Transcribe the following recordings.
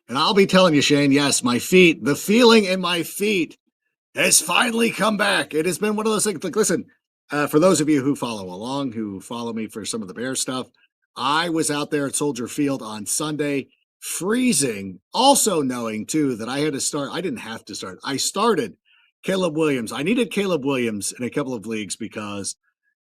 And I'll be telling you, Shane, yes, my feet, the feeling in my feet has finally come back. It has been one of those things. Like, listen, for those of you who follow along, who follow me for some of the Bears stuff, I was out there at Soldier Field on Sunday, freezing, also knowing, too, that I had to start. I didn't have to start. I started Caleb Williams. I needed Caleb Williams in a couple of leagues because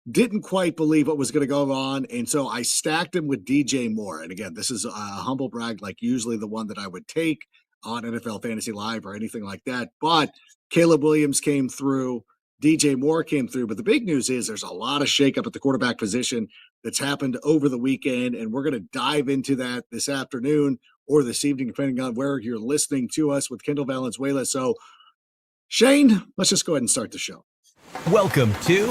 didn't quite believe what was going to go on. And so I stacked him with DJ Moore. And again, this is a humble brag, like usually the one that I would take on NFL Fantasy Live or anything like that. But Caleb Williams came through. DJ Moore came through. But the big news is there's a lot of shakeup at the quarterback position that's happened over the weekend. And we're going to dive into that this afternoon or this evening, depending on where you're listening to us with Kendall Valenzuela. So, Shane, let's just go ahead and start the show. Welcome to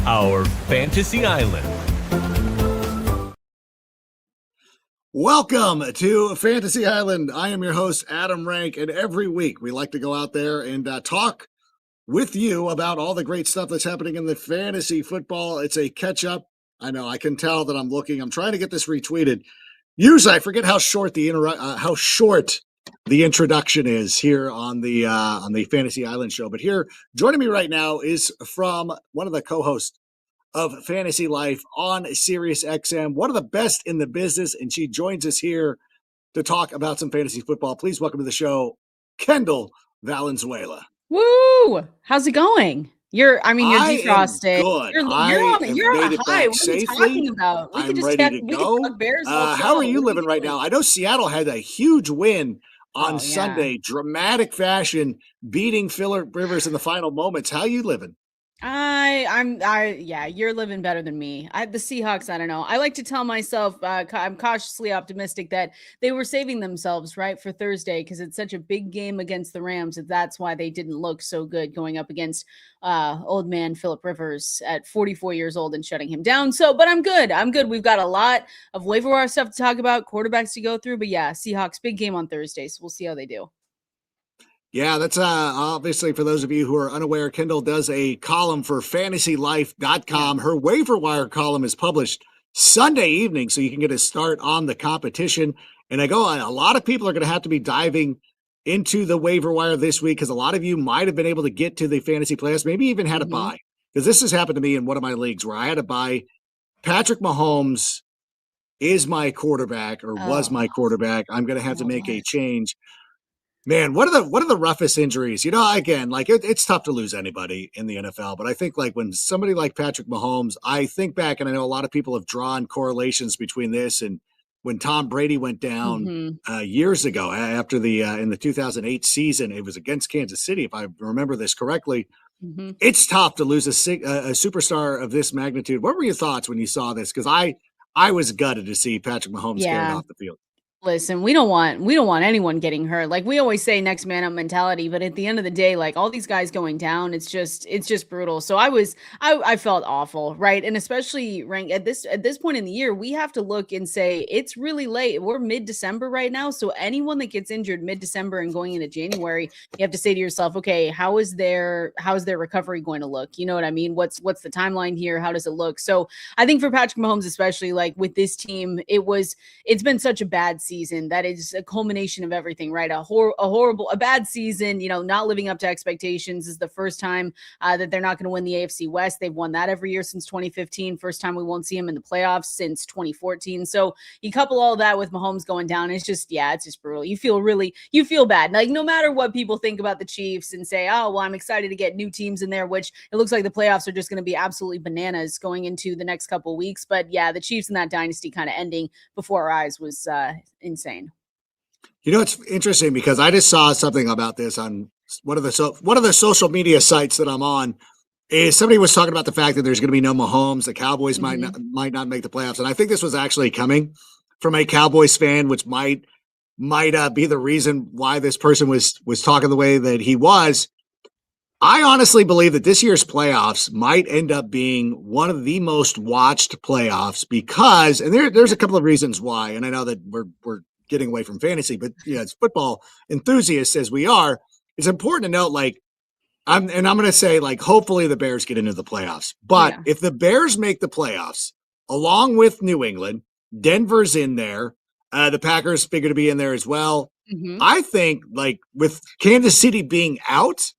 our Fantasy Island. Welcome to Fantasy Island. I am your host, Adam Rank, and every week we like to go out there and talk with you about all the great stuff that's happening in the fantasy football. It's a catch-up. I know, I can tell that I'm trying to get this retweeted. Usually I forget how short the introduction is here on the Fantasy Island show. But here, joining me right now is from one of the co-hosts of Fantasy Life on Sirius XM, one of the best in the business, and she joins us here to talk about some fantasy football. Please welcome to the show, Kendall Valenzuela. Woo! How's it going? You're defrosted. Good. You're on a high. What are we talking about? I'm ready to go. How are you living right now? I know Seattle had a huge win on Sunday, dramatic fashion, beating Phillip Rivers in the final moments. How are you living? You're living better than me. The Seahawks, I don't know. I like to tell myself, I'm cautiously optimistic that they were saving themselves, right, for Thursday, because it's such a big game against the Rams. That's why they didn't look so good going up against old man Phillip Rivers at 44 years old and shutting him down. But I'm good. We've got a lot of waiver wire stuff to talk about, quarterbacks to go through. But yeah, Seahawks, big game on Thursday. So we'll see how they do. Yeah, that's obviously for those of you who are unaware, Kendall does a column for fantasylife.com. Her waiver wire column is published Sunday evening, so you can get a start on the competition. And I go on, a lot of people are going to have to be diving into the waiver wire this week because a lot of you might have been able to get to the fantasy playoffs, maybe even had a buy. Because this has happened to me in one of my leagues where I had to buy Patrick Mahomes is my quarterback or was my quarterback. I'm going to have to make a change. Man, what are the roughest injuries? You know, again, like it's tough to lose anybody in the NFL, but I think like when somebody like Patrick Mahomes, I think back, and I know a lot of people have drawn correlations between this and when Tom Brady went down years ago after the in the 2008 season. It was against Kansas City, if I remember this correctly. It's tough to lose a superstar of this magnitude. What were your thoughts when you saw this? Because I was gutted to see Patrick Mahomes carried off the field. Listen, we don't want anyone getting hurt. Like we always say, next man up mentality. But at the end of the day, like all these guys going down, it's just brutal. So I felt awful, right? And especially at this point in the year, we have to look and say it's really late. We're mid-December right now. So anyone that gets injured mid-December and going into January, you have to say to yourself, okay, how is their recovery going to look? You know what I mean? What's the timeline here? How does it look? So I think for Patrick Mahomes, especially like with this team, it's been such a bad season that is a culmination of everything, right? A bad season, you know, not living up to expectations. Is the first time that they're not going to win the AFC West. They've won that every year since 2015. First time we won't see them in the playoffs since 2014. So you couple all that with Mahomes going down, it's just brutal. You feel bad. Like no matter what people think about the Chiefs and say, oh, well, I'm excited to get new teams in there, which it looks like the playoffs are just going to be absolutely bananas going into the next couple of weeks. But yeah, the Chiefs and that dynasty kind of ending before our eyes was insane. You know, it's interesting because I just saw something about this on one of the social media sites that I'm on. Is somebody was talking about the fact that there's going to be no Mahomes, the Cowboys might not make the playoffs, and I think this was actually coming from a Cowboys fan, which might be the reason why this person was talking the way that he was. I honestly believe that this year's playoffs might end up being one of the most watched playoffs because, and there's a couple of reasons why, and I know that we're getting away from fantasy, but yeah, as football enthusiasts as we are, it's important to note, like, I'm going to say, like, hopefully the Bears get into the playoffs. But if the Bears make the playoffs, along with New England, Denver's in there, The Packers figure to be in there as well. Mhm. I think, like, with Kansas City being out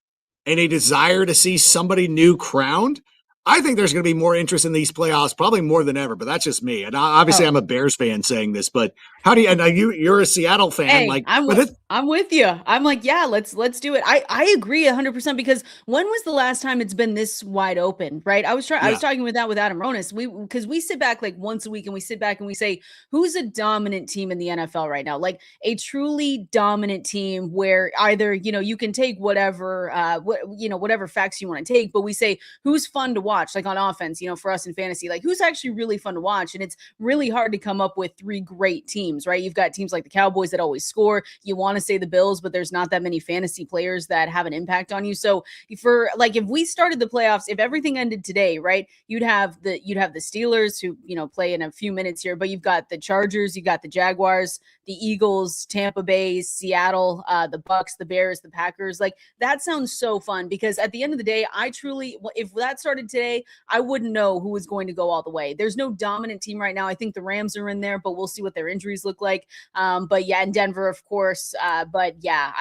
and a desire to see somebody new crowned, I think there's going to be more interest in these playoffs, probably more than ever. But that's just me. And obviously, Oh. I'm a Bears fan saying this. But how do you? And you're a Seattle fan, Hey, like, but it, I'm with you. I'm like, yeah, let's do it. I agree 100% because when was the last time it's been this wide open, right? I was yeah, talking with that with Adam Ronis. Because we sit back like once a week and we sit back and we say who's a dominant team in the NFL right now? Like a truly dominant team where either, you can take whatever whatever facts you want to take, but we say who's fun to watch like on offense, for us in fantasy, like who's actually really fun to watch, and it's really hard to come up with three great teams, right? You've got teams like the Cowboys that always score. You want to say the Bills, but there's not that many fantasy players that have an impact on you. So for like if we started the playoffs, if everything ended today, right? You'd have the Steelers who, play in a few minutes here, but you've got the Chargers, you got the Jaguars, the Eagles, Tampa Bay, Seattle, the Bucks, the Bears, the Packers. Like that sounds so fun because at the end of the day, if that started today, I wouldn't know who was going to go all the way. There's no dominant team right now. I think the Rams are in there, but we'll see what their injuries look like. But yeah, in Denver, of course. But yeah,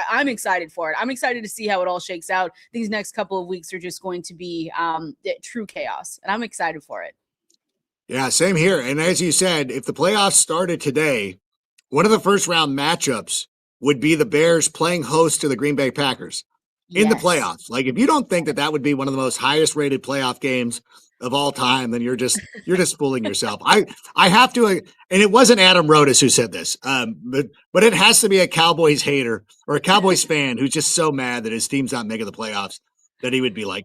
I'm excited for it. I'm excited to see how it all shakes out. These next couple of weeks are just going to be true chaos, and I'm excited for it. yeah, same here. And as you said, if the playoffs started today, one of the first round matchups would be the Bears playing host to the Green Bay Packers in the Yes. playoffs. Like if you don't think that that would be one of the most highest rated playoff games of all time, then you're just fooling yourself. I have to, and it wasn't Adam Rodas who said this, but it has to be a Cowboys hater or a Cowboys fan who's just so mad that his team's not making the playoffs that he would be like,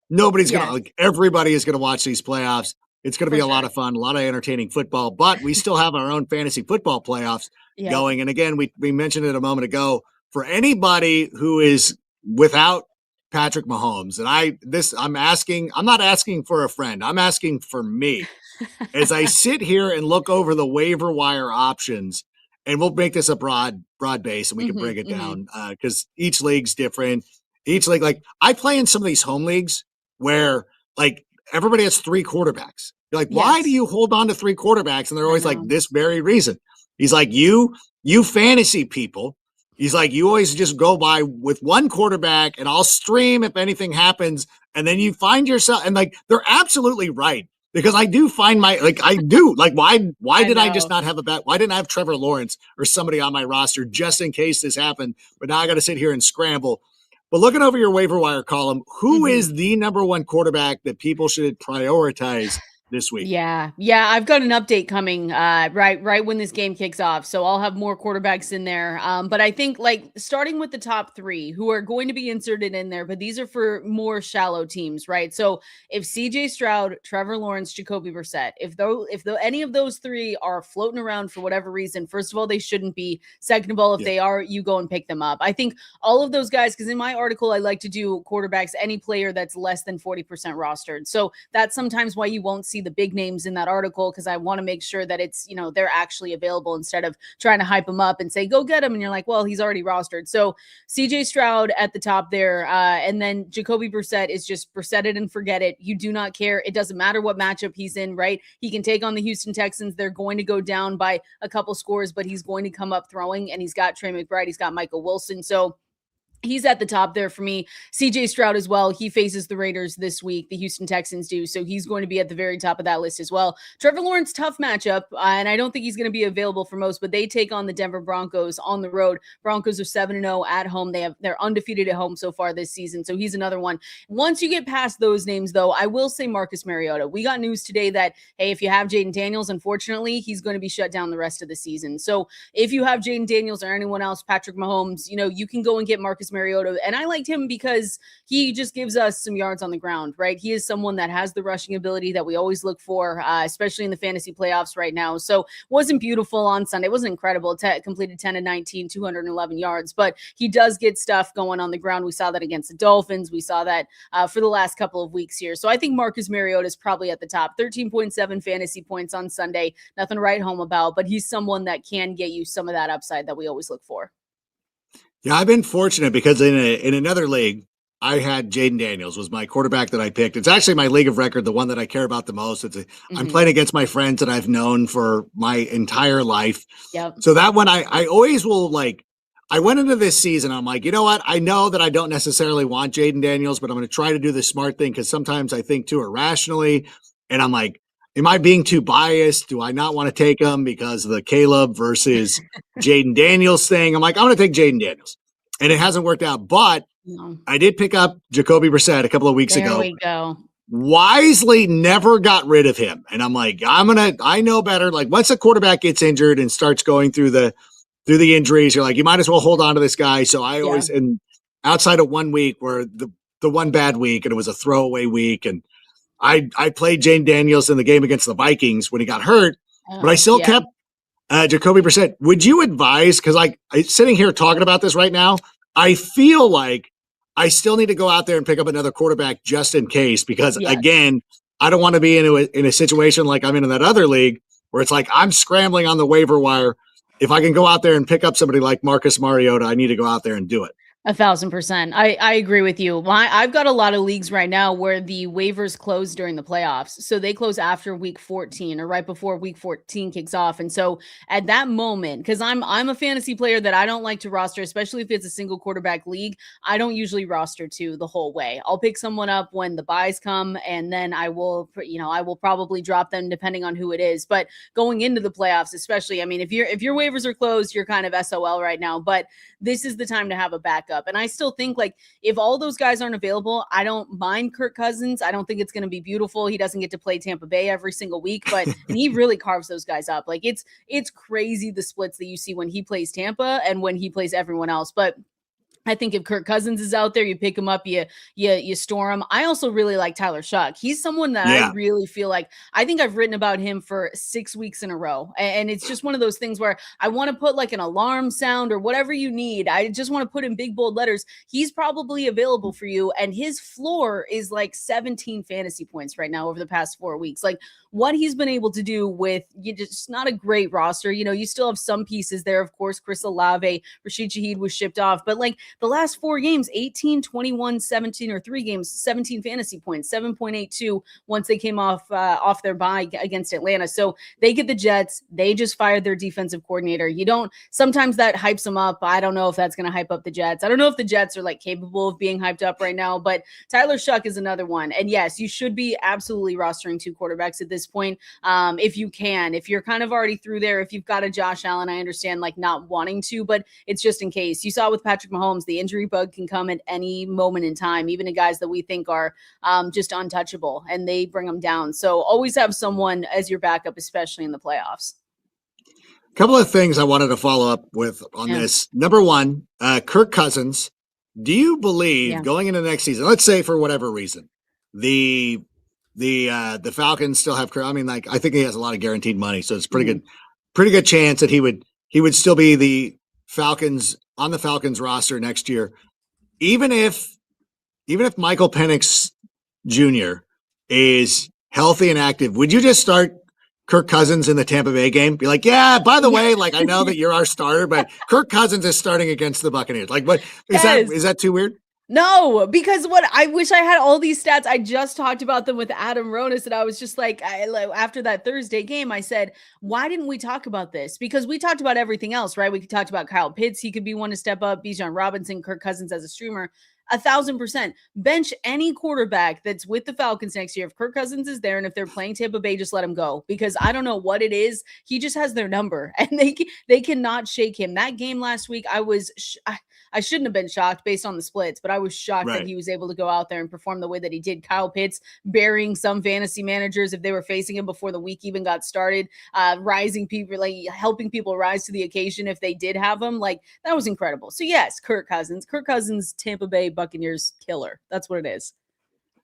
nobody's gonna, Yes, like, everybody is gonna watch these playoffs. It's going to be for a lot sure. of fun, a lot of entertaining football, but we still have our own fantasy football playoffs Yep. going. And again, we mentioned it a moment ago, for anybody who is without Patrick Mahomes, and I'm not asking for a friend. I'm asking for me as I sit here and look over the waiver wire options, and we'll make this a broad base and we can Hmm. break it Hmm. down because each league's different. Each league, like I play in some of these home leagues where like everybody has three quarterbacks. You're like, why do Yes, you hold on to three quarterbacks? And they're I always like know. this very reason. He's like, you fantasy people. He's like, you always just go by with one quarterback, and I'll stream if anything happens. And then you find yourself, and like they're absolutely right because I do find I do like why I did I just know. not have a bet? Why didn't I have Trevor Lawrence or somebody on my roster just in case this happened? But now I got to sit here and scramble. But looking over your waiver wire column, who Hmm. is the number one quarterback that people should prioritize this week? Yeah. Yeah, I've got an update coming right when this game kicks off. So I'll have more quarterbacks in there. But I think like starting with the top 3 who are going to be inserted in there, but these are for more shallow teams, right? So if CJ Stroud, Trevor Lawrence, Jacoby Brissett, if any of those 3 are floating around for whatever reason, first of all, they shouldn't be. Second of all, if Yeah. they are, you go and pick them up. I think all of those guys, because in my article, I like to do quarterbacks, any player that's less than 40% rostered. So that's sometimes why you won't see the big names in that article, because I want to make sure that it's, they're actually available instead of trying to hype them up and say, go get him. And you're like, well, he's already rostered. So CJ Stroud at the top there. And then Jacoby Brissett is just Brissett it and forget it. You do not care. It doesn't matter what matchup he's in, right? He can take on the Houston Texans. They're going to go down by a couple scores, but he's going to come up throwing, and he's got Trey McBride. He's got Michael Wilson. So he's at the top there for me. CJ Stroud as well. He faces the Raiders this week. The Houston Texans do. So he's going to be at the very top of that list as well. Trevor Lawrence, tough matchup. And I don't think he's going to be available for most, but they take on the Denver Broncos on the road. Broncos are 7-0 at home. They're undefeated at home so far this season. So he's another one. Once you get past those names, though, I will say Marcus Mariota. We got news today that, hey, if you have Jaden Daniels, unfortunately, he's going to be shut down the rest of the season. So if you have Jaden Daniels or anyone else, Patrick Mahomes, you can go and get Marcus Mariota. And I liked him because he just gives us some yards on the ground, right? He is someone that has the rushing ability that we always look for, especially in the fantasy playoffs right now. So wasn't beautiful on Sunday. It wasn't incredible. Completed 10 and 19, 211 yards, but he does get stuff going on the ground. We saw that against the Dolphins. We saw that for the last couple of weeks here. So I think Marcus Mariota is probably at the top. 13.7 fantasy points on Sunday. Nothing to write home about, but he's someone that can get you some of that upside that we always look for. Yeah, I've been fortunate because in another league, I had Jaden Daniels was my quarterback that I picked. It's actually my league of record, the one that I care about the most. I'm Mhm. playing against my friends that I've known for my entire life. Yep. So that one, I always will like. I went into this season. I'm like, you know what? I know that I don't necessarily want Jaden Daniels, but I'm going to try to do the smart thing because sometimes I think too irrationally, and I'm like, am I being too biased? Do I not want to take him because of the Caleb versus Jaden Daniels thing? I'm like, I'm going to take Jaden Daniels, and it hasn't worked out, but No. I did pick up Jacoby Brissett a couple of weeks There ago. we go. Wisely never got rid of him. And I'm like, I know better. Like once a quarterback gets injured and starts going through the injuries, you're like, you might as well hold on to this guy. So I Yeah. always, and outside of 1 week where the one bad week and it was a throwaway week. And I played Jane Daniels in the game against the Vikings when he got hurt, but I Oh, still yeah. kept Jacoby Brissett. Would you advise? Because I sitting here talking about this right now, I feel like I still need to go out there and pick up another quarterback just in case. Because Yes. again, I don't want to be in a situation like I'm in that other league where it's like I'm scrambling on the waiver wire. If I can go out there and pick up somebody like Marcus Mariota, I need to go out there and do it. 1,000%. I agree with you. I've got a lot of leagues right now where the waivers close during the playoffs. So they close after week 14 or right before week 14 kicks off. And so at that moment, because I'm a fantasy player that I don't like to roster, especially if it's a single quarterback league, I don't usually roster two the whole way. I'll pick someone up when the buys come, and then I will probably drop them depending on who it is. But going into the playoffs, especially, I mean, if your waivers are closed, you're kind of SOL right now. But this is the time to have a backup. And I still think like if all those guys aren't available, I don't mind Kirk Cousins. I don't think it's going to be beautiful. He doesn't get to play Tampa Bay every single week, but and he really carves those guys up. Like it's crazy the splits that you see when he plays Tampa and when he plays everyone else. But I think if Kirk Cousins is out there, you pick him up, you store him. I also really like Tyler Shuck. He's someone that I Yeah. really feel like I think I've written about him for 6 weeks in a row. And it's just one of those things where I want to put like an alarm sound or whatever you need. I just want to put in big bold letters. He's probably available for you. And his floor is like 17 fantasy points right now over the past 4 weeks. Like what he's been able to do with you just not a great roster. You know, you still have some pieces there. Of course, Chris Olave, Rashid Shaheed was shipped off, but like the last 4 games, 18, 21, 17, or 3 games, 17 fantasy points, 7.82 once they came off their bye against Atlanta. So they get the Jets. They just fired their defensive coordinator. You don't, sometimes that hypes them up. I don't know if that's going to hype up the Jets. I don't know if the Jets are like capable of being hyped up right now, but Tyler Shuck is another one. And yes, you should be absolutely rostering 2 quarterbacks at this point. If you can, if you're kind of already through there, if you've got a Josh Allen, I understand like not wanting to, but it's just in case. You saw with Patrick Mahomes, the injury bug can come at any moment in time, even to guys that we think are just untouchable, and they bring them down. So always have someone as your backup, especially in the playoffs. A couple of things I wanted to follow up with on Yeah. this. Number one, Kirk Cousins. Do you believe Yeah. going into next season, let's say for whatever reason, the the Falcons still have, I mean, like I think he has a lot of guaranteed money, so it's Mhm. pretty good chance that he would still be the Falcons on the Falcons roster next year. Even if Michael Penix Jr. is healthy and active, would you just start Kirk Cousins in the Tampa Bay game? Be like, yeah, by the Yeah. way, like I know that you're our starter, but Kirk Cousins is starting against the Buccaneers. Like, what Yes. is that too weird? No, because what I wish I had all these stats. I just talked about them with Adam Ronis, and I was just like, after that Thursday game, I said, why didn't we talk about this? Because we talked about everything else, right? We talked about Kyle Pitts. He could be one to step up. Bijan Robinson, Kirk Cousins as a streamer. 1,000%. Bench any quarterback that's with the Falcons next year. If Kirk Cousins is there and if they're playing Tampa Bay, just let him go because I don't know what it is. He just has their number and they cannot shake him. That game last week, I shouldn't have been shocked based on the splits, but I was shocked that Right. he was able to go out there and perform the way that he did. Kyle Pitts burying some fantasy managers if they were facing him before the week even got started, rising people, like helping people rise to the occasion if they did have him. Like that was incredible. So yes, Kirk Cousins, Tampa Bay Buccaneers killer. That's what it is.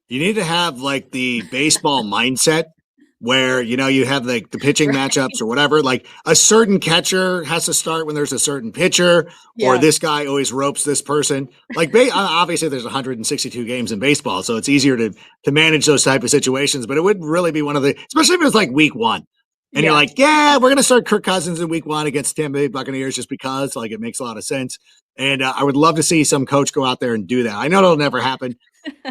You need to have like the baseball mindset where you have like the pitching Right. matchups or whatever. Like a certain catcher has to start when there's a certain pitcher, or Yeah. this guy always ropes this person. Like obviously there's 162 games in baseball, so it's easier to manage those type of situations. But it would really be one of the, especially if it was like week one. And you're Yeah. like, yeah, we're going to start Kirk Cousins in week one against Tampa Bay Buccaneers just because, like, it makes a lot of sense. And I would love to see some coach go out there and do that. I know it'll never happen.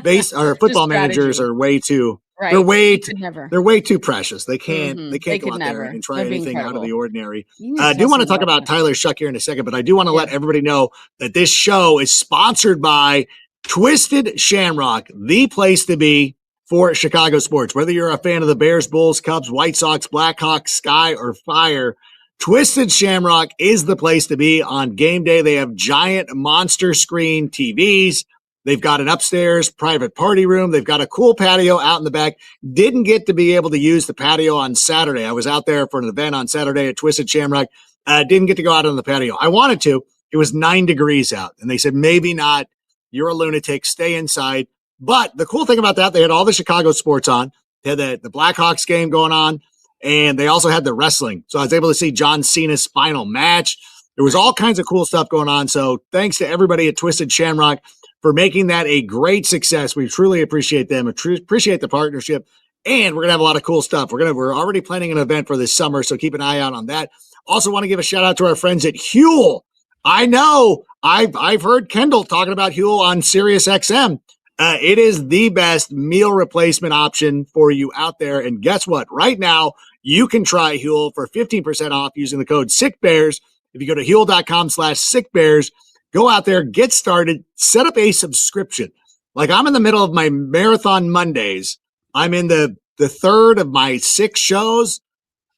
Just Football managers strategy. are way too they're Right. way They too, could never. they're way too precious. They They can't go could out there never. and try That'd be anything out of the incredible. ordinary. You need I to do tell want to someone talk about about that. Tyler Shuck here in a second, but I do want to Yeah. let everybody know that this show is sponsored by Twisted Shamrock, the place to be for Chicago sports. Whether you're a fan of the Bears, Bulls, Cubs, White Sox, Blackhawks, Sky, or Fire, Twisted Shamrock is the place to be on game day. They have giant monster screen TVs. They've got an upstairs private party room. They've got a cool patio out in the back. Didn't get to be able to use the patio on Saturday. I was out there for an event on Saturday at Twisted Shamrock. Didn't get to go out on the patio. I wanted to. It was 9 degrees out. And they said, maybe not. You're a lunatic. Stay inside. But the cool thing about that, they had all the Chicago sports on. They had the Blackhawks game going on. And they also had the wrestling. So I was able to see John Cena's final match. There was all kinds of cool stuff going on. So thanks to everybody at Twisted Shamrock for making that a great success. We truly appreciate them. Appreciate the partnership. And we're going to have a lot of cool stuff. We're already planning an event for this summer. So keep an eye out on that. Also want to give a shout out to our friends at Huel. I know I've heard Kendall talking about Huel on Sirius XM. It is the best meal replacement option for you out there. And guess what? Right now, you can try Huel for 15% off using the code SickBears. If you go to Huel.com/SickBears, go out there, get started, set up a subscription. Like I'm in the middle of my Marathon Mondays. I'm in the third of my 6 shows.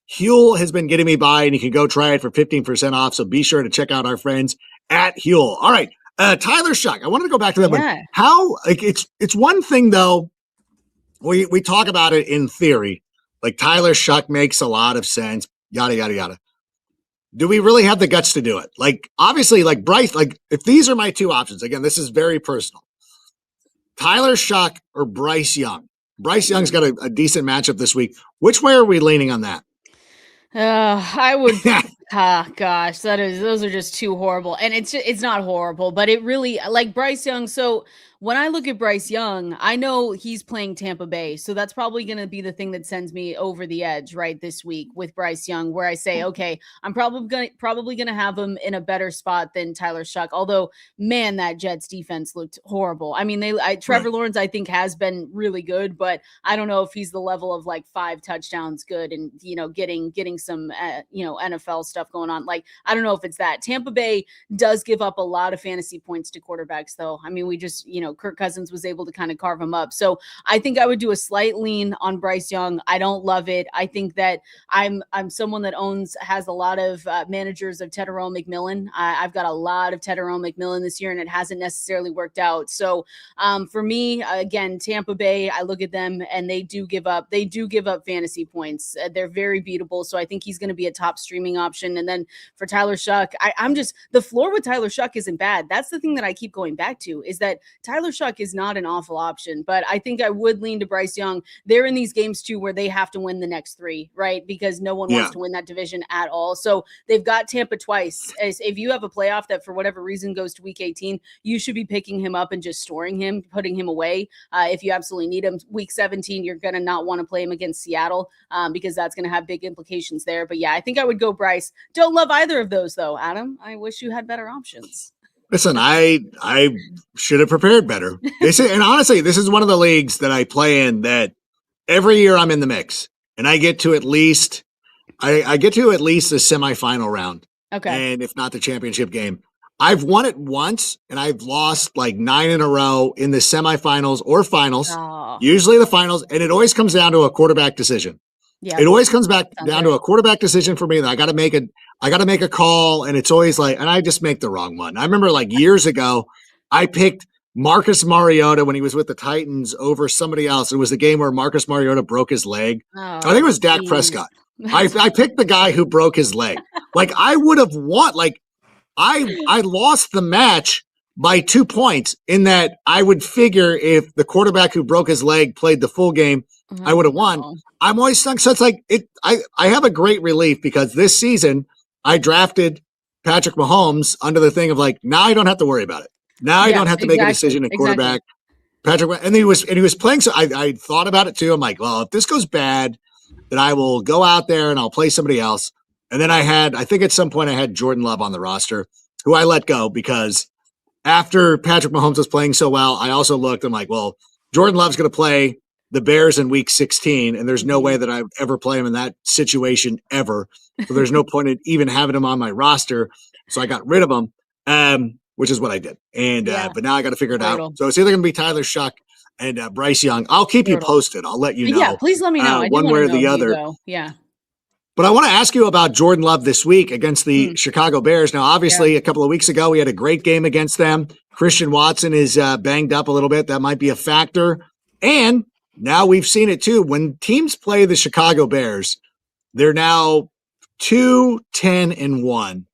Huel has been getting me by, and you can go try it for 15% off. So be sure to check out our friends at Huel. All right. Tyler Shuck. I wanted to go back to that one. How, like, it's one thing though. We talk about it in theory. Like Tyler Shuck makes a lot of sense. Yada, yada, yada. Do we really have the guts to do it? Like, obviously, like Bryce, like if these are my 2 options, again, this is very personal. Tyler Shuck or Bryce Young. Bryce Young's got a decent matchup this week. Which way are we leaning on that? I would. Gosh, those are just too horrible. And it's not horrible, but it really, like Bryce Young. So when I look at Bryce Young, I know he's playing Tampa Bay. So that's probably going to be the thing that sends me over the edge right this week with Bryce Young, where I say, okay, I'm probably going to have him in a better spot than Tyler Shuck. Although, man, that Jets defense looked horrible. I mean, Trevor Lawrence, I think, has been really good, but I don't know if he's the level of like 5 touchdowns good and, getting some, NFL stuff going on. Like, I don't know if it's that. Tampa Bay does give up a lot of fantasy points to quarterbacks, though. I mean, we just, Kirk Cousins was able to kind of carve him up. So I think I would do a slight lean on Bryce Young. I don't love it. I think that I'm someone that has a lot of managers of Tedderone McMillan. I've got a lot of Tedderone McMillan this year, and it hasn't necessarily worked out. So for me, again, Tampa Bay, I look at them and they do give up fantasy points. They're very beatable. So I think he's going to be a top streaming option. And then for Tyler Shuck, I'm just, the floor with Tyler Shuck isn't bad. That's the thing that I keep going back to, is that Tyler Shuck is not an awful option, but I think I would lean to Bryce Young. They're in these games too, where they have to win the next 3, right? Because no one wants to win that division at all. So they've got Tampa twice. If you have a playoff that for whatever reason goes to week 18, you should be picking him up and just storing him, putting him away. If you absolutely need him, week 17, you're going to not want to play him against Seattle because that's going to have big implications there. But yeah, I think I would go Bryce. Don't love either of those though, Adam. I wish you had better options. Listen, I should have prepared better. And honestly, this is one of the leagues that I play in that every year I'm in the mix, and I get to at least I get to at least the semifinal round. Okay. And if not the championship game. I've won it once, and I've lost like 9 in a row in the semifinals or finals, usually the finals, and it always comes down to a quarterback decision. Yeah, it always comes back down to a quarterback decision for me. That I got to make a call, and it's always like, and I just make the wrong one. I remember like years ago, I picked Marcus Mariota when he was with the Titans over somebody else. It was the game where Marcus Mariota broke his leg. I think it was Dak Prescott. I picked the guy who broke his leg. Like I would have won. Like I lost the match by 2 points in that I would figure if the quarterback who broke his leg played the full game, I would have won. I'm always stuck. So it's like I have a great relief because this season I drafted Patrick Mahomes under the thing of like, now I don't have to worry about it. Now I don't have to make a decision at quarterback. Patrick, and he was playing. So I thought about it too. I'm like, well, if this goes bad, then I will go out there and I'll play somebody else. And then I think at some point I had Jordan Love on the roster. who I let go because after Patrick Mahomes was playing so well, I also looked, I'm like, well, Jordan Love's going to play the Bears in week 16, and there's no way that I would ever play him in that situation ever. So there's no point in even having him on my roster. So I got rid of him, which is what I did. And but now I got to figure it out. Brutal. So it's either going to be Tyler Shuck and Bryce Young. I'll keep you Brutal. posted. I'll let you Yeah, know please let me know. I do one want way to or know the who you other. go. Yeah. But I want to ask you about Jordan Love this week against the Chicago Bears. Now, obviously, a couple of weeks ago, we had a great game against them. Christian Watson is banged up a little bit. That might be a factor. And now we've seen it too. When teams play the Chicago Bears, they're now 2-10-1.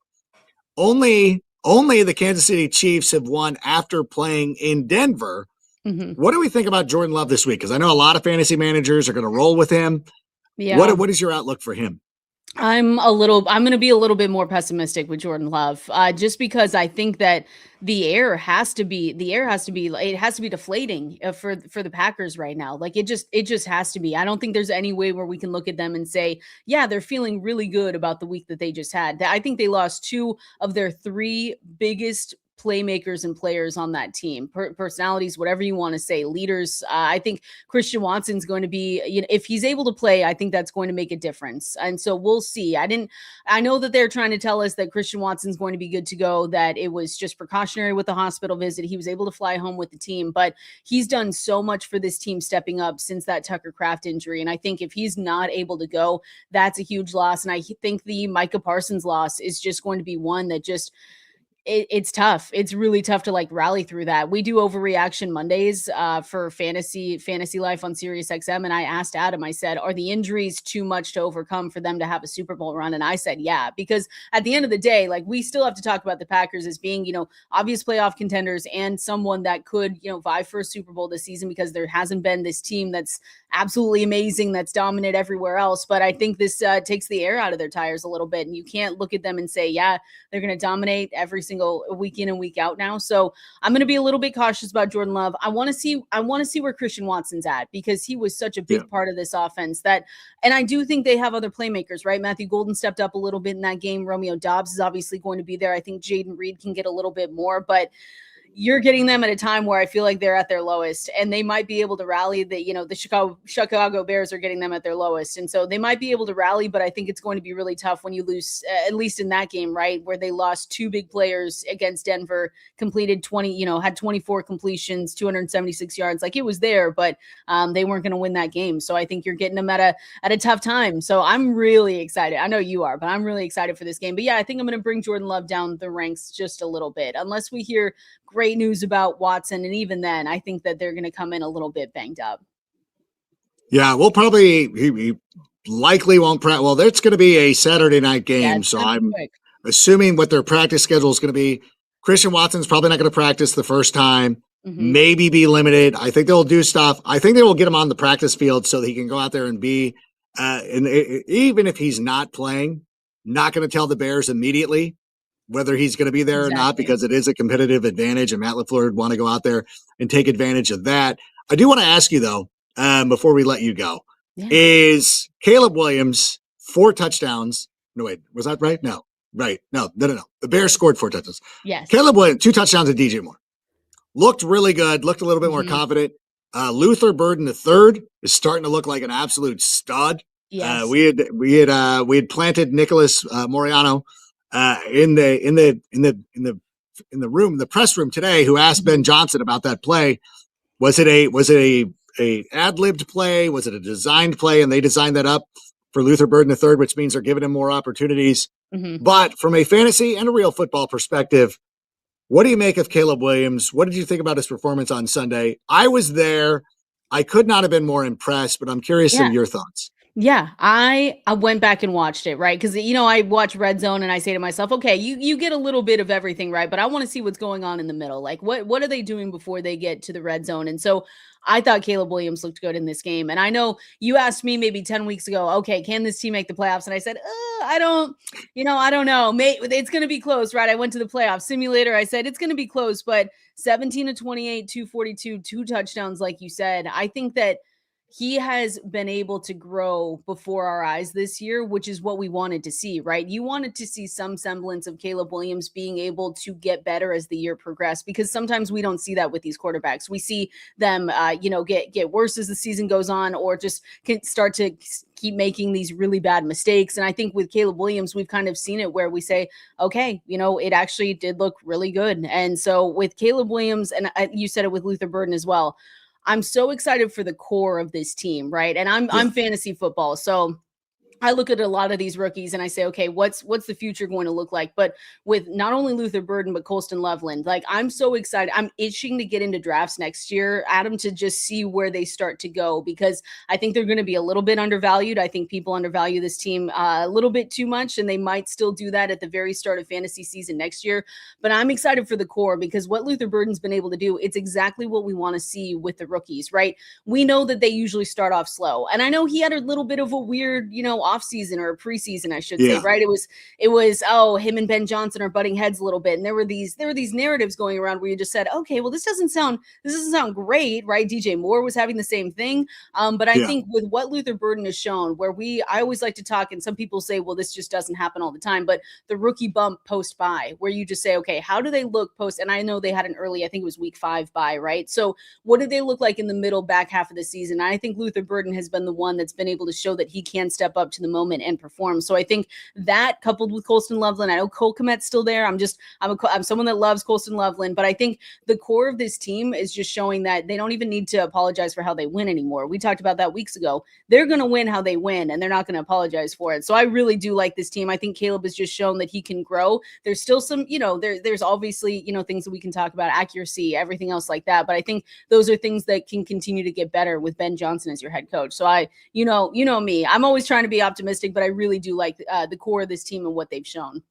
Only the Kansas City Chiefs have won after playing in Denver. What do we think about Jordan Love this week? Because I know a lot of fantasy managers are going to roll with him. Yeah. What is your outlook for him? I'm going to be a little bit more pessimistic with Jordan Love, just because I think that the air has to be deflating for the Packers right now. Like it just has to be. I don't think there's any way where we can look at them and say, yeah, they're feeling really good about the week that they just had. I think they lost 2 of their 3 biggest playmakers and players on that team, personalities, whatever you want to say, leaders. I think Christian Watson's going to be, if he's able to play, I think that's going to make a difference. And so we'll see. I know that they're trying to tell us that Christian Watson's going to be good to go, that it was just precautionary with the hospital visit. He was able to fly home with the team, but he's done so much for this team stepping up since that Tucker Kraft injury. And I think if he's not able to go, that's a huge loss. And I think the Micah Parsons loss is just going to be one that just, it's tough. It's really tough to like rally through that. We do overreaction Mondays for fantasy life on Sirius XM. And I asked Adam, I said, are the injuries too much to overcome for them to have a Super Bowl run? And I said, yeah, because at the end of the day, like we still have to talk about the Packers as being, obvious playoff contenders and someone that could, vie for a Super Bowl this season, because there hasn't been this team that's absolutely amazing, that's dominant everywhere else. But I think this takes the air out of their tires a little bit. And you can't look at them and say, yeah, they're going to dominate every single week in and week out now. So I'm going to be a little bit cautious about Jordan Love. I want to see where Christian Watson's at, because he was such a big part of this offense and I do think they have other playmakers, right? Matthew Golden stepped up a little bit in that game. Romeo Doubs is obviously going to be there. I think Jaden Reed can get a little bit more, but you're getting them at a time where I feel like they're at their lowest, and they might be able to rally. The Chicago Bears are getting them at their lowest. And so they might be able to rally, but I think it's going to be really tough when you lose, at least in that game, right? Where they lost 2 big players against Denver, completed 20, had 24 completions, 276 yards. Like it was there, but they weren't going to win that game. So I think you're getting them at a tough time. So I'm really excited. I know you are, but I'm really excited for this game. But yeah, I think I'm going to bring Jordan Love down the ranks just a little bit, unless we hear great news about Watson. And even then, I think that they're going to come in a little bit banged up. Yeah, we'll probably, he likely won't practice. Well, there's going to be a Saturday night game. So I'm assuming what their practice schedule is going to be. Christian Watson's probably not going to practice the first time, maybe be limited. I think they'll do stuff. I think they will get him on the practice field so that he can go out there and be, and even if he's not playing, not going to tell the Bears immediately whether he's going to be there or not, because it is a competitive advantage, and Matt LaFleur would want to go out there and take advantage of that. I do want to ask you, though, before we let you go, is Caleb Williams 4 touchdowns? No, wait, was that right? No, right. No. The Bears scored 4 touchdowns. Yes. Caleb Williams, 2 touchdowns and DJ Moore. Looked really good, looked a little bit more confident. Luther Burden III is starting to look like an absolute stud. Yes. We had planted Nicholas Moriano in the room, the press room today, who asked Ben Johnson about that play. Was it a ad-libbed play? Was it a designed play? And they designed that up for Luther Burden III, which means they're giving him more opportunities. But from a fantasy and a real football perspective, what do you make of Caleb Williams? What did you think about his performance on Sunday? I was there. I could not have been more impressed, but I'm curious of your thoughts. Yeah, I went back and watched it, right? Because, I watch Red Zone and I say to myself, okay, you get a little bit of everything, right? But I want to see what's going on in the middle. Like, what are they doing before they get to the Red Zone? And so I thought Caleb Williams looked good in this game. And I know you asked me maybe 10 weeks ago, okay, can this team make the playoffs? And I said, I don't know. It's going to be close, right? I went to the playoff simulator. I said, it's going to be close, but 17 to 28, 242, 2 touchdowns, like you said. I think that he has been able to grow before our eyes this year, which is what we wanted to see, right? You wanted to see some semblance of Caleb Williams being able to get better as the year progressed, because sometimes we don't see that with these quarterbacks. We see them, get worse as the season goes on, or just can start to keep making these really bad mistakes. And I think with Caleb Williams, we've kind of seen it where we say, okay, it actually did look really good. And so with Caleb Williams, and you said it with Luther Burden as well, I'm so excited for the core of this team, right? And Yeah. I'm fantasy football, so I look at a lot of these rookies and I say, okay, what's the future going to look like? But with not only Luther Burden, but Colston Loveland, like, I'm so excited. I'm itching to get into drafts next year, Adam, to just see where they start to go, because I think they're going to be a little bit undervalued. I think people undervalue this team a little bit too much, and they might still do that at the very start of fantasy season next year. But I'm excited for the core, because what Luther Burden's been able to do, it's exactly what we want to see with the rookies, right? We know that they usually start off slow. And I know he had a little bit of a weird, off season, or a preseason, I should say, Yeah. right? It was oh, him and Ben Johnson are butting heads a little bit. And there were these narratives going around where you just said, okay, well, this doesn't sound great, right? DJ Moore was having the same thing. But I Yeah. think with what Luther Burden has shown, where I always like to talk, and some people say, well, this just doesn't happen all the time, but the rookie bump post bye, where you just say, okay, how do they look post? And I know they had an early, I think it was week 5 bye, right? So what do they look like in the middle back half of the season? I think Luther Burden has been the one that's been able to show that he can step up to the moment and perform. So I think that, coupled with Colston Loveland, I know Cole Kmet's still there. I'm someone that loves Colston Loveland, but I think the core of this team is just showing that they don't even need to apologize for how they win anymore. We talked about that weeks ago. They're going to win how they win, and they're not going to apologize for it. So I really do like this team. I think Caleb has just shown that he can grow. There's still some, there's obviously, things that we can talk about, accuracy, everything else like that. But I think those are things that can continue to get better with Ben Johnson as your head coach. So you know me, I'm always trying to be optimistic, but I really do like the core of this team and what they've shown.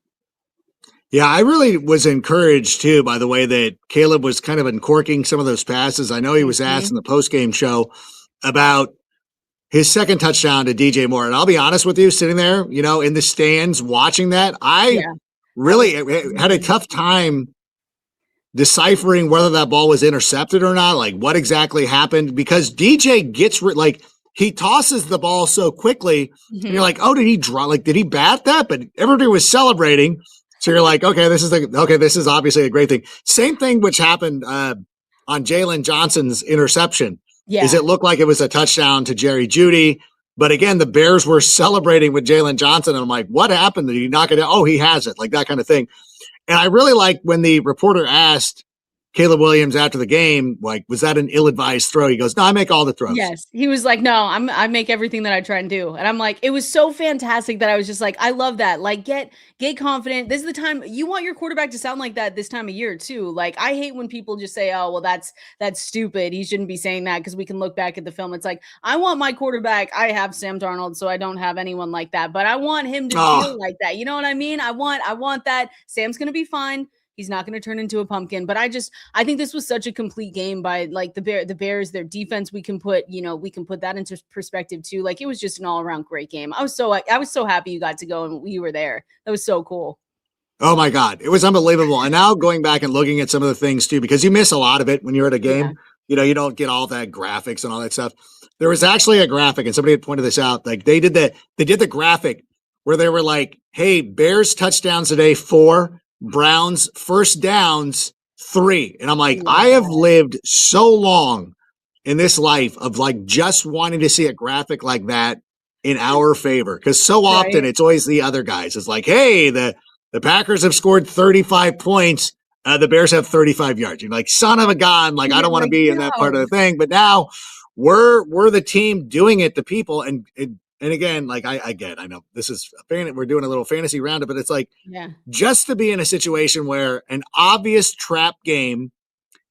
Yeah, I really was encouraged too by the way that Caleb was kind of uncorking some of those passes. I know he was asked in the post-game show about his second touchdown to DJ Moore. And I'll be honest with you, sitting there, in the stands watching that, I really had a tough time deciphering whether that ball was intercepted or not, like what exactly happened, because DJ gets he tosses the ball so quickly, and you're like, oh, did he draw? Like, did he bat that? But everybody was celebrating. So you're like, okay, this is obviously a great thing. Same thing which happened on Jalen Johnson's interception. Yeah. Is it looked like it was a touchdown to Jerry Jeudy. But again, the Bears were celebrating with Jalen Johnson. And I'm like, what happened? Did he knock it out? Oh, he has it. Like that kind of thing. And I really like when the reporter asked Caleb Williams after the game, like, was that an ill-advised throw? He goes, no, I make all the throws. Yes. He was like, no, I make everything that I try and do. And I'm like, it was so fantastic that I was just like, I love that. Like, get confident. This is the time you want your quarterback to sound like that this time of year too. Like, I hate when people just say, oh, well, that's stupid. He shouldn't be saying that, because we can look back at the film. It's like, I want my quarterback. I have Sam Darnold, so I don't have anyone like that, but I want him to feel like that. You know what I mean? I want that. Sam's going to be fine. He's not going to turn into a pumpkin. But I think this was such a complete game by like the Bears, their defense. We can put that into perspective too. Like, it was just an all around great game. I was so happy you got to go and you were there. That was so cool. Oh my God. It was unbelievable. And now going back and looking at some of the things too, because you miss a lot of it when you're at a game, you don't get all that graphics and all that stuff. There was actually a graphic, and somebody had pointed this out. Like they did the graphic where they were like, hey, Bears touchdowns today, 4, Browns first downs, 3. And I'm like, I have lived so long in this life of like just wanting to see a graphic like that in our favor. Because so often it's always the other guys. It's like, hey, the Packers have scored 35 points. The Bears have 35 yards. You're like, son of a gun. Like, I don't want to be in that part of the thing. But now we're the team doing it to people. And again, like I know this is we're doing a little fantasy roundup, but it's like, just to be in a situation where an obvious trap game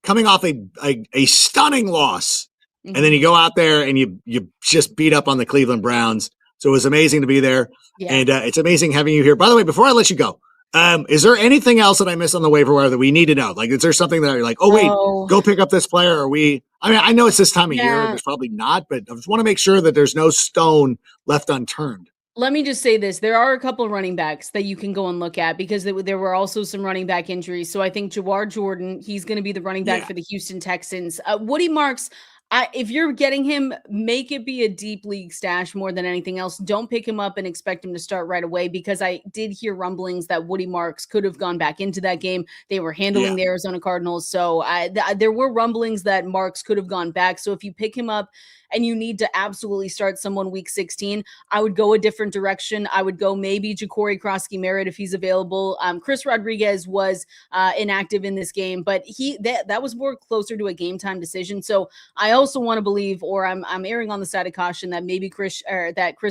coming off a stunning loss, and then you go out there and you just beat up on the Cleveland Browns. So it was amazing to be there. And it's amazing having you here. By the way, before I let you go, is there anything else that I missed on the waiver wire that we need to know? Like, is there something that you're like, oh, wait, go pick up this player? I know it's this time of year. There's probably not, but I just want to make sure that there's no stone left unturned. Let me just say this. There are a couple of running backs that you can go and look at, because there were also some running back injuries. So I think Jawar Jordan, he's going to be the running back for the Houston Texans. Woody Marks, If you're getting him, make it be a deep league stash more than anything else. Don't pick him up and expect him to start right away, because I did hear rumblings that Woody Marks could have gone back into that game. They were handling the Arizona Cardinals. So there were rumblings that Marks could have gone back. So if you pick him up and you need to absolutely start someone week 16, I would go a different direction. I would go maybe Ja'Cory Krosky-Merritt if he's available. Chris Rodriguez was inactive in this game, but that was more closer to a game time decision. So I also want to believe, or I'm erring on the side of caution, that maybe Chris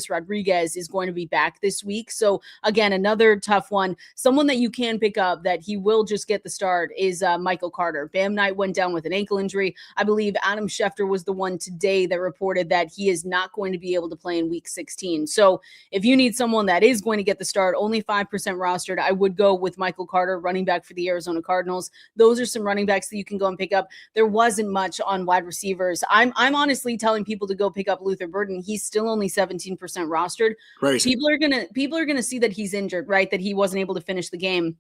Rodriguez is going to be back this week. So again, another tough one. Someone that you can pick up that he will just get the start is Michael Carter. Bam Knight went down with an ankle injury. I believe Adam Schefter was the one today that reported that he is not going to be able to play in week 16. So if you need someone that is going to get the start, only 5% rostered, I would go with Michael Carter, running back for the Arizona Cardinals. Those are some running backs that you can go and pick up. There wasn't much on wide receivers. I'm honestly telling people to go pick up Luther Burden. He's still only 17% rostered. Crazy. People are gonna see that he's injured, right? That he wasn't able to finish the game.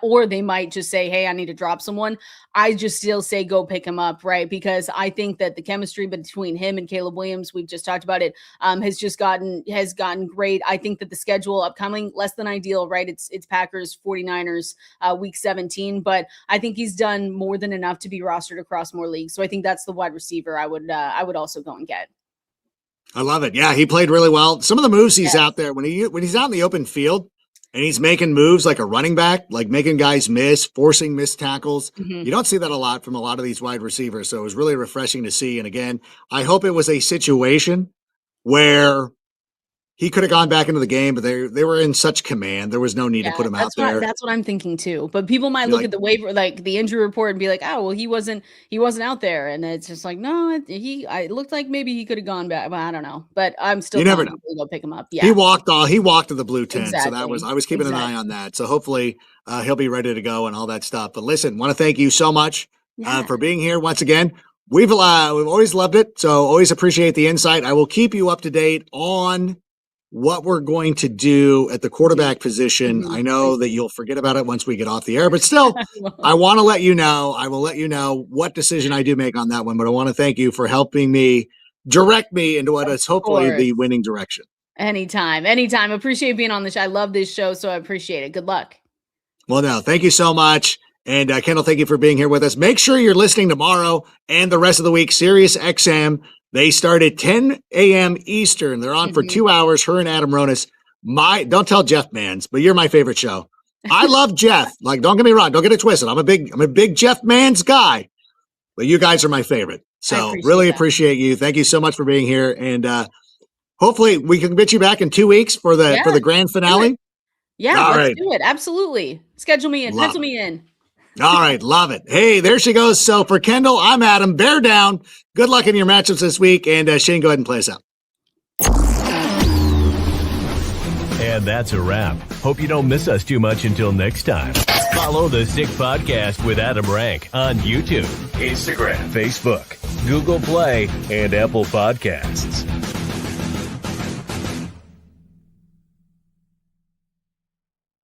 Or they might just say, hey, I need to drop someone. I just still say go pick him up, right? Because I think that the chemistry between him and Caleb Williams, we've just talked about it, has gotten great. I think that the schedule upcoming, less than ideal, right? It's Packers, 49ers, week 17. But I think he's done more than enough to be rostered across more leagues. So I think that's the wide receiver I would also go and get. I love it. Yeah, he played really well. Some of the moves he's out there, when he's out in the open field, and he's making moves like a running back, like making guys miss, forcing missed tackles. You don't see that a lot from a lot of these wide receivers. So it was really refreshing to see. And again, I hope it was a situation where he could have gone back into the game, but they were in such command. There was no need to put him out there. That's what I'm thinking too. But people might look at the waiver, like the injury report, and be like, "Oh, well, he wasn't out there." And it's just like, no, it looked like maybe he could have gone back. But I don't know. But I'm still you never know. To go pick him up. Yeah, he walked to the blue tent, exactly. So I was keeping an eye on that. So hopefully he'll be ready to go and all that stuff. But listen, want to thank you so much for being here once again. We've always loved it, so always appreciate the insight. I will keep you up to date on what we're going to do at the quarterback position. I know that you'll forget about it once we get off the air, but still, I want to let you know. I will let you know what decision I do make on that one, but I want to thank you for helping me direct me into what is hopefully the winning direction. Anytime. Appreciate being on the show. I love this show, so I appreciate it. Good luck. Well, no, thank you so much. And Kendall, thank you for being here with us. Make sure you're listening tomorrow and the rest of the week. Sirius XM. They start at 10 a.m. Eastern. They're on for 2 hours. Her and Adam Ronis. Don't tell Jeff Mans, but you're my favorite show. I love Jeff. Like, don't get me wrong. Don't get it twisted. I'm a big Jeff Mans guy, but you guys are my favorite. So really appreciate you. Thank you so much for being here. And hopefully we can get you back in 2 weeks for the grand finale. Yeah, let's do it. Absolutely. Schedule me in. Pencil me in. All right. Love it. Hey, there she goes. So for Kendall, I'm Adam. Bear down. Good luck in your matchups this week. And Shane, go ahead and play us out. And that's a wrap. Hope you don't miss us too much until next time. Follow the Sick Podcast with Adam Rank on YouTube, Instagram, Facebook, Google Play, and Apple Podcasts.